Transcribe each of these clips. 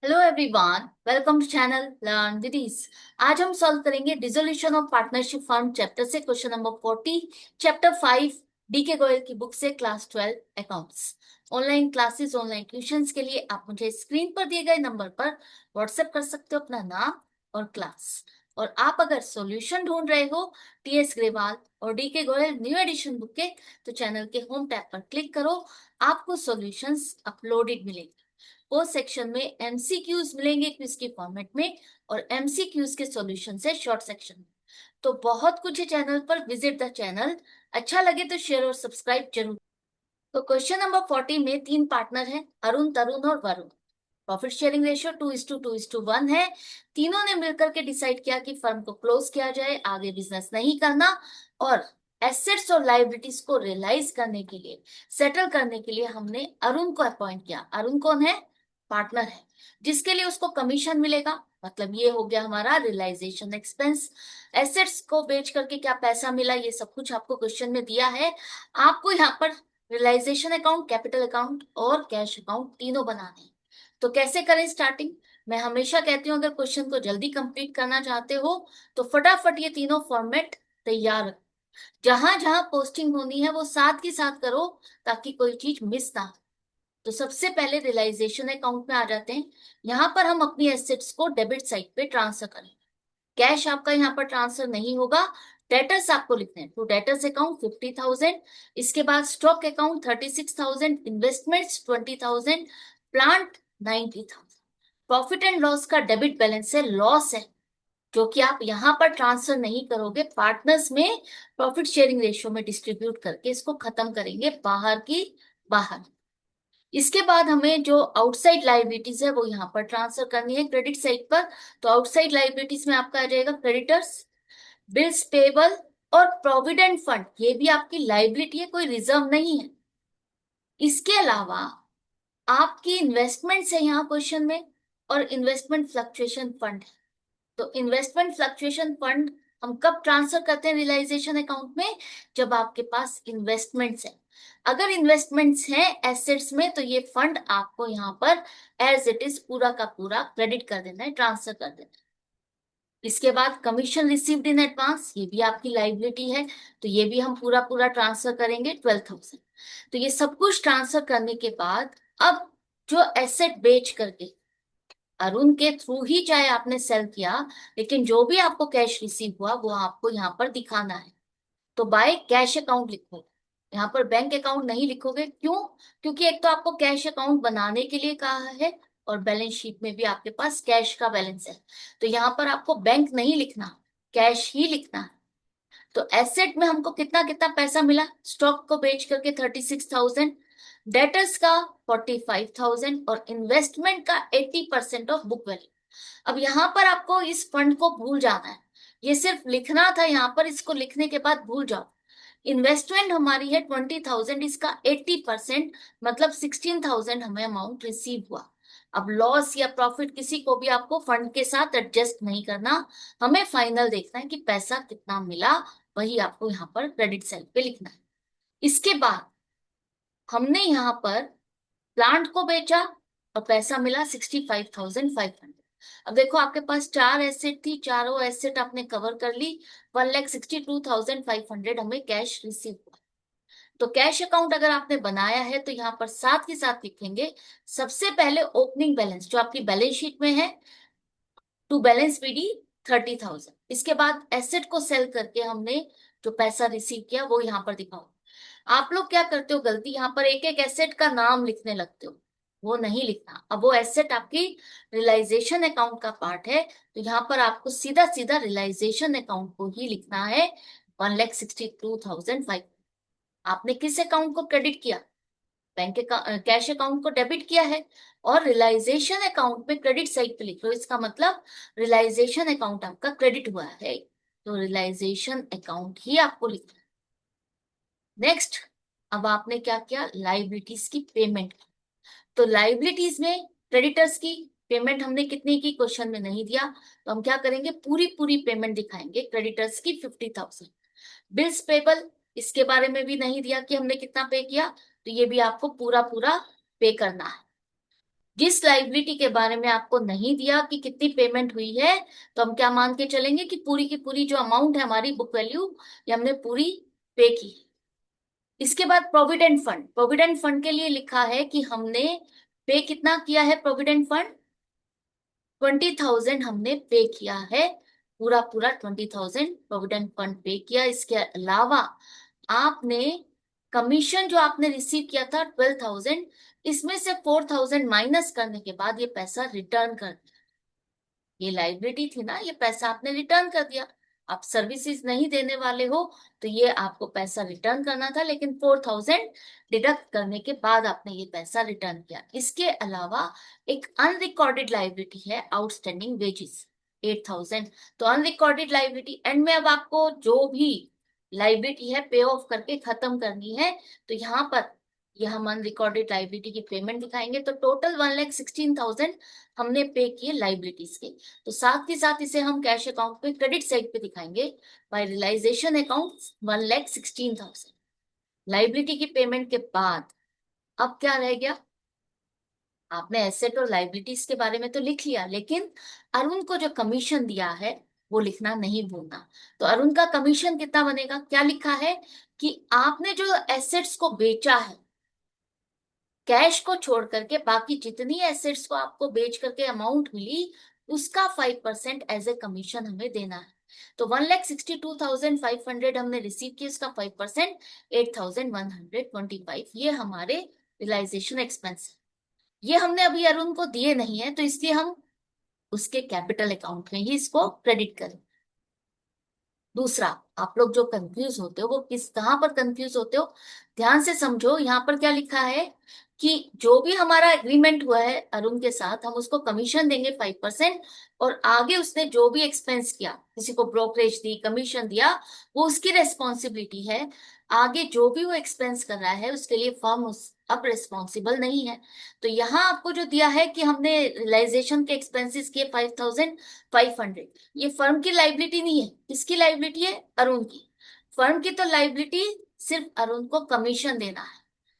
Hello everyone, welcome to channel learn विदिस। आज हम सॉल्व करेंगे dissolution of partnership firm chapter से question number 40, chapter 5, D K Goyal की बुक से, class 12 accounts. Online classes, online tuitions के लिए आप मुझे स्क्रीन पर दिए गए नंबर पर व्हाट्सएप कर सकते हो अपना नाम और क्लास। और आप अगर सॉल्यूशन ढूंढ रहे हो टीएस ग्रेवाल और D K Goyal new addition book के, तो चैनल के होम टैब पर क्लिक करो। आपको सॉल्यूशंस अपलोडेड मिलेंगे। वो सेक्शन में एमसीक्यूज मिलेंगे क्विज के फॉर्मेट में, और एमसीक्यूज के सॉल्यूशन से शॉर्ट सेक्शन में। तो बहुत कुछ है चैनल पर, विजिट द चैनल। अच्छा लगे तो शेयर और सब्सक्राइब जरूर। तो क्वेश्चन नंबर 40 में तीन पार्टनर हैं, अरुण, तरुण और वरुण। प्रॉफिट शेयरिंग रेशियो 2:2:1 है। तीनों ने मिलकर के डिसाइड किया कि फर्म को क्लोज किया जाए, आगे बिजनेस नहीं करना। और एसेट्स और लाइबिलिटीज को रियलाइज करने के लिए, सेटल करने के लिए हमने अरुण को अपॉइंट किया। अरुण कौन है? पार्टनर है, जिसके लिए उसको कमीशन मिलेगा। मतलब ये हो गया हमारा रियलाइजेशन एक्सपेंस। एसेट्स को बेच करके क्या पैसा मिला, ये सब कुछ आपको क्वेश्चन में दिया है। आपको यहाँ पर रियलाइजेशन अकाउंट, कैपिटल अकाउंट और कैश अकाउंट तीनों बनाने हैं। तो कैसे करें स्टार्टिंग? मैं हमेशा कहती हूँ, अगर क्वेश्चन को जल्दी कंप्लीट करना चाहते हो तो फटाफट ये तीनों फॉर्मेट तैयार रखो। जहां जहां पोस्टिंग होनी है वो साथ के साथ करो, ताकि कोई चीज मिस ना हो। तो सबसे पहले रियलाइजेशन अकाउंट में आ जाते हैं। यहाँ पर हम अपनी एसेट्स को डेबिट साइड पे ट्रांसफर करें। कैश आपका यहाँ पर ट्रांसफर नहीं होगा। डेटर्स आपको लिखने हैं। टू डेटर्स अकाउंट 50,000, इसके बाद stock account 36,000, investments 20,000, plant 90,000। Profit and loss का डेबिट बैलेंस है, लॉस है, जो कि आप यहाँ पर ट्रांसफर नहीं करोगे, पार्टनर्स में प्रॉफिट शेयरिंग रेशियो में डिस्ट्रीब्यूट करके इसको खत्म करेंगे बाहर की बाहर। इसके बाद हमें जो आउटसाइड लाइबिलिटीज है वो यहाँ पर ट्रांसफर करनी है क्रेडिट साइड पर। तो आउटसाइड लाइबिलिटीज में आपका आ जाएगा क्रेडिटर्स, बिल्स पेबल और प्रोविडेंट फंड। ये भी आपकी लाइबिलिटी है, कोई रिजर्व नहीं है। इसके अलावा आपकी इन्वेस्टमेंट्स है यहाँ क्वेश्चन में, और इन्वेस्टमेंट फ्लक्चुएशन फंड है। तो इन्वेस्टमेंट फ्लक्चुएशन फंड हम कब ट्रांसफर करते हैं रियलाइजेशन अकाउंट में? जब आपके पास इन्वेस्टमेंट्स है। अगर इन्वेस्टमेंट्स हैं एसेट्स में, तो ये फंड आपको यहाँ पर एज इट इज पूरा का पूरा क्रेडिट कर देना है, ट्रांसफर कर देना है। इसके बाद कमीशन रिसीव्ड इन एडवांस, ये भी आपकी लाइबिलिटी है। तो ये भी हम पूरा पूरा ट्रांसफर करेंगे 12,000। तो ये सब कुछ ट्रांसफर करने के बाद अब जो एसेट बेच करके अरुण के थ्रू ही चाहे आपने सेल किया, लेकिन जो भी आपको कैश रिसीव हुआ वो आपको यहाँ पर दिखाना है। तो बाय कैश अकाउंट लिखो, यहाँ पर बैंक अकाउंट नहीं लिखोगे। क्यों? क्योंकि एक तो आपको कैश अकाउंट बनाने के लिए कहा है, और बैलेंस शीट में भी आपके पास कैश का बैलेंस है। तो यहाँ पर आपको बैंक नहीं लिखना, कैश ही लिखना है। तो एसेट में हमको कितना कितना पैसा मिला? स्टॉक को बेच करके 36,000, डेटर्स का 45,000 और इन्वेस्टमेंट का 80% ऑफ बुक वैल्यू। अब यहाँ पर आपको इस फंड को भूल जाना है। ये सिर्फ लिखना था यहाँ पर, इसको लिखने के बाद भूल जाओ। इन्वेस्टमेंट हमारी है 20,000, इसका 80% मतलब 16,000 हमें अमाउंट रिसीव हुआ। अब लॉस या प्रॉफिट किसी को भी आपको फंड के साथ एडजस्ट नहीं करना। हमें फाइनल देखना है कि पैसा कितना मिला, वही आपको यहाँ पर क्रेडिट साइड पे लिखना है। इसके बाद हमने यहाँ पर प्लांट को बेचा और पैसा मिला 65,500। अब देखो, आपके पास चार एसेट थी, चारों एसेट आपने कवर कर ली। 1,62,500 हमें कैश रिसीव हुआ। तो कैश अकाउंट अगर आपने बनाया है तो यहाँ पर साथ के साथ लिखेंगे सबसे पहले ओपनिंग बैलेंस जो आपकी बैलेंस शीट में है, टू बैलेंस पीडी 30,000। इसके बाद एसेट को सेल करके हमने जो पैसा रिसीव किया वो यहाँ पर दिखाओ। आप लोग क्या करते हो गलती, यहाँ पर एक एक एसेट का नाम लिखने लगते हो। वो नहीं लिखना। अब वो एसेट आपकी रियलाइजेशन अकाउंट का पार्ट है, तो यहाँ पर आपको सीधा सीधा रियलाइजेशन अकाउंट को ही लिखना है। 1,62,500 आपने किस अकाउंट को क्रेडिट किया? बैंक कैश अकाउंट को डेबिट किया है। और रियलाइजेशन अकाउंट में क्रेडिट साइड पे लिख लो, इसका मतलब रियलाइजेशन अकाउंट आपका क्रेडिट हुआ है। तो रियलाइजेशन अकाउंट ही आपको लिखना है। नेक्स्ट, अब आपने क्या किया? लाइबिलिटीज की पेमेंट। तो लाइबिलिटीज में क्रेडिटर्स की पेमेंट हमने कितनी की, क्वेश्चन में नहीं दिया। तो हम क्या करेंगे, पूरी पूरी पेमेंट दिखाएंगे। क्रेडिटर्स की 50,000। बिल्स पेबल, इसके बारे में भी नहीं दिया कि हमने कितना पे किया, तो ये भी आपको पूरा पूरा पे करना है। जिस लाइबिलिटी के बारे में आपको नहीं दिया कि कितनी पेमेंट हुई है, तो हम क्या मान के चलेंगे कि पूरी की पूरी जो अमाउंट है हमारी बुक वैल्यू, ये हमने पूरी पे की। इसके बाद प्रोविडेंट फंड, प्रोविडेंट फंड के लिए लिखा है कि हमने पे कितना किया है, प्रोविडेंट फंड 20,000 हमने पे किया है, पूरा पूरा 20,000 प्रोविडेंट फंड पे किया। इसके अलावा आपने कमीशन जो आपने रिसीव किया था 12,000, इसमें से 4,000 माइनस करने के बाद ये पैसा रिटर्न कर दिया। ये लाइबिलिटी थी ना, ये पैसा आपने रिटर्न कर दिया। आप सर्विसेज नहीं देने वाले हो तो ये आपको पैसा रिटर्न करना था, लेकिन 4,000 डिडक्ट करने के बाद आपने ये पैसा रिटर्न किया। इसके अलावा एक अनरिकॉर्डेड लाइबिलिटी है आउटस्टैंडिंग वेजेस 8,000। तो अनरिकॉर्डेड लाइबिलिटी एंड में अब आपको जो भी लाइबिलिटी है पे ऑफ करके खत्म करनी है, तो यहाँ पर यह हम अनरिकॉर्डेड लाइबिलिटी की पेमेंट दिखाएंगे। तो टोटल 1,16,000 हमने पे किए लाइबिलिटीज के। तो साथ ही साथ इसे हम कैश अकाउंट पे क्रेडिट साइड पे दिखाएंगे बाय रियलाइजेशन अकाउंट 1,16,000 लाइबिलिटी की पेमेंट के बाद। अब क्या रह गया, आपने एसेट और लाइबिलिटीज के बारे में तो लिख लिया, लेकिन अरुण को जो कमीशन दिया है वो लिखना नहीं भूलना। तो अरुण का कमीशन कितना बनेगा, क्या लिखा है कि आपने जो एसेट्स को बेचा है, कैश को छोड़ करके बाकी जितनी एसेट्स को आपको बेच करके अमाउंट मिली, उसका 5% एज ए कमीशन हमें देना है। तो 1,62,500 हमने रिसीव किया, इसका 5% 8,125, ये हमारे रियलाइजेशन एक्सपेंस है। ये हमने अभी अरुण को दिए नहीं है, तो इसलिए हम उसके कैपिटल अकाउंट में ही इसको क्रेडिट करें। दूसरा, आप लोग जो कंफ्यूज होते हो वो कहां पर कंफ्यूज होते हो, ध्यान से समझो। यहाँ पर क्या लिखा है कि जो भी हमारा एग्रीमेंट हुआ है अरुण के साथ, हम उसको कमीशन देंगे 5%, और आगे उसने जो भी एक्सपेंस किया, किसी को ब्रोकरेज दी, कमीशन दिया, वो उसकी रेस्पॉन्सिबिलिटी है। आगे जो भी वो एक्सपेंस कर रहा है उसके लिए फर्म उस अब रिस्पॉन्सिबल नहीं है। तो यहाँ आपको जो दिया है कि हमने रियलाइजेशन के एक्सपेंसेस किए 5,500, ये फर्म की लाइबिलिटी नहीं है। किसकी लाइबिलिटी है, अरुण की। फर्म की तो लाइबिलिटी सिर्फ अरुण को कमीशन देना है,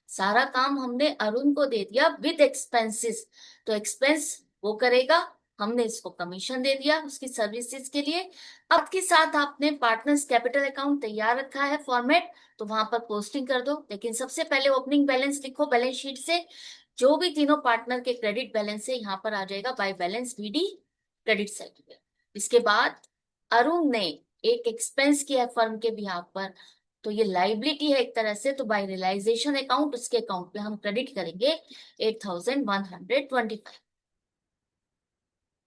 सारा काम हमने अरुण को दे दिया विद एक्सपेंसेस। तो एक्सपेंस वो करेगा, हमने इसको कमीशन दे दिया उसकी सर्विसेज के लिए। अब के साथ आपने पार्टनर्स कैपिटल अकाउंट तैयार रखा है फॉर्मेट, तो वहां पर पोस्टिंग कर दो। लेकिन सबसे पहले ओपनिंग बैलेंस लिखो बैलेंस शीट से, जो भी तीनों पार्टनर के क्रेडिट बैलेंस है यहाँ पर आ जाएगा by balance BD credit side पे। इसके बाद अरुण ने एक एक्सपेंस किया है फर्म के बिहाफ पर, तो ये लाइबिलिटी है एक तरह से, तो बाय रियलाइजेशन अकाउंट उसके अकाउंट पे हम क्रेडिट करेंगे 8,125।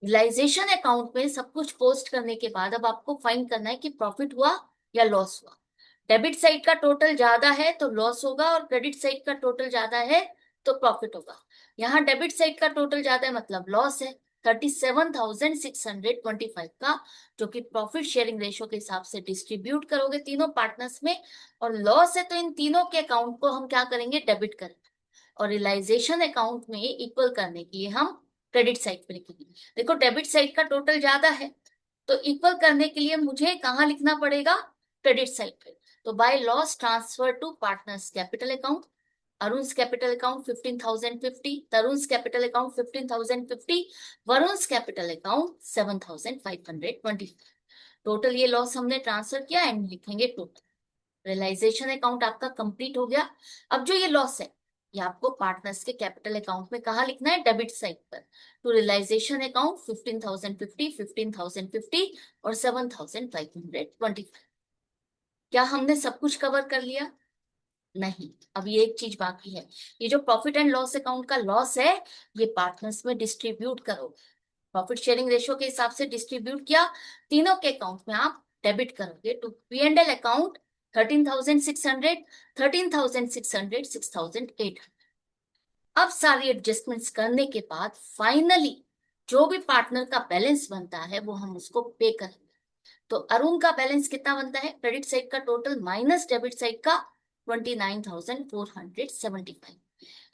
रियलाइजेशन अकाउंट में सब कुछ पोस्ट करने के बाद अब आपको फाइंड करना है कि प्रॉफिट हुआ या लॉस हुआ। डेबिट साइड का टोटल ज्यादा है तो लॉस होगा, और क्रेडिट साइड का टोटल ज्यादा है तो प्रॉफिट होगा। यहाँ डेबिट साइड का टोटल ज्यादा है मतलब लॉस है 37,625 का, जो कि प्रॉफिट शेयरिंग रेशो के हिसाब से डिस्ट्रीब्यूट करोगे तीनों पार्टनर्स में। और लॉस है तो इन तीनों के अकाउंट को हम क्या करेंगे, डेबिट करेंगे, और रियलाइजेशन अकाउंट में इक्वल करने के लिए हम क्रेडिट साइड पे लिखेंगे। देखो डेबिट साइड का टोटल ज्यादा है, तो इक्वल करने के लिए मुझे कहाँ लिखना पड़ेगा, क्रेडिट साइड पे। तो by loss transfer to partners capital account, Arun's capital account 15,050, Tarun's capital account 15,050, Varun's capital account 7,520। Total ये लॉस हमने ट्रांसफर किया एंड लिखेंगे टोटल। रियलाइजेशन अकाउंट आपका कंप्लीट हो गया। अब जो ये लॉस है ये आपको पार्टनर्स के कैपिटल अकाउंट में कहा लिखना है, डेबिट साइड पर। तो रियलाइजेशन अकाउंट 15,050, 15,050 और 7,525। क्या हमने सब कुछ कवर कर लिया, नहीं, अभी एक चीज बाकी है। ये जो प्रॉफिट एंड लॉस अकाउंट का लॉस है, ये पार्टनर्स में डिस्ट्रीब्यूट करोगे, प्रॉफिट शेयरिंग रेशियो के हिसाब से डिस्ट्रीब्यूट किया, तीनों के अकाउंट में आप डेबिट करोगे टू P&L अकाउंट 13,600, 13,600, 6,800। अब सारी एडजस्टमेंट्स करने के बाद फाइनली जो भी पार्टनर का बैलेंस बनता है वो हम उसको पे करेंगे। तो अरुण का बैलेंस कितना बनता है, क्रेडिट साइड का टोटल माइनस डेबिट साइड का 29,475।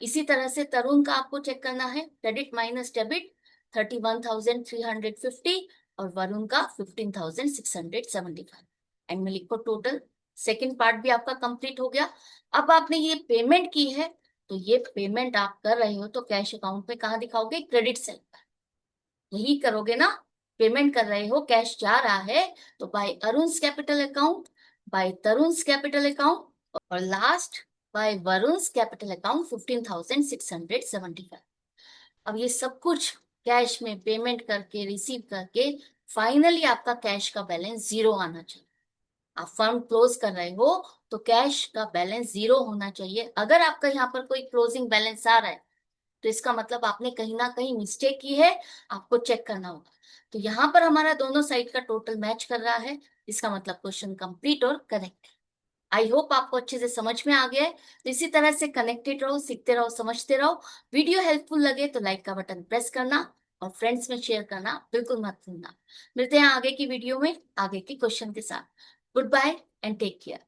इसी तरह से तरुण का आपको चेक करना है, क्रेडिट माइनस डेबिट 31,350 और वरुण का 15,675। एंड में लिखो टोटल। सेकेंड पार्ट भी आपका कंप्लीट हो गया। अब आपने ये पेमेंट की है तो ये पेमेंट आप कर रहे हो तो कैश अकाउंट में कहाँ दिखाओगे? क्रेडिट सेल पर। यही करोगे ना? पेमेंट कर रहे हो, कैश जा रहा है, तो by Arun's capital account, by Tarun's capital account, और last by Varun's capital account 15,675। अब ये सब कुछ कैश में पेमेंट करके रिसीव करके फाइनली आपका कैश का बैलेंस जीरो आना चाहिए। आप फर्म क्लोज कर रहे हो तो कैश का बैलेंस जीरो होना चाहिए। अगर आपका यहाँ पर कोई क्लोजिंग बैलेंस आ रहा है तो इसका मतलब आपने कहीं ना कहीं मिस्टेक की है, आपको चेक करना होगा। तो यहाँ पर हमारा दोनों साइड का टोटल मैच कर रहा है, इसका मतलब क्वेश्चन कंप्लीट और करेक्ट है। आई होप आपको अच्छे से समझ में आ गया है। तो इसी तरह से कनेक्टेड रहो, सीखते रहो, समझते रहो। वीडियो हेल्पफुल लगे तो लाइक का बटन प्रेस करना और फ्रेंड्स में शेयर करना बिल्कुल मत भूलना। मिलते हैं आगे की वीडियो में आगे के क्वेश्चन के साथ। Good bye and take care.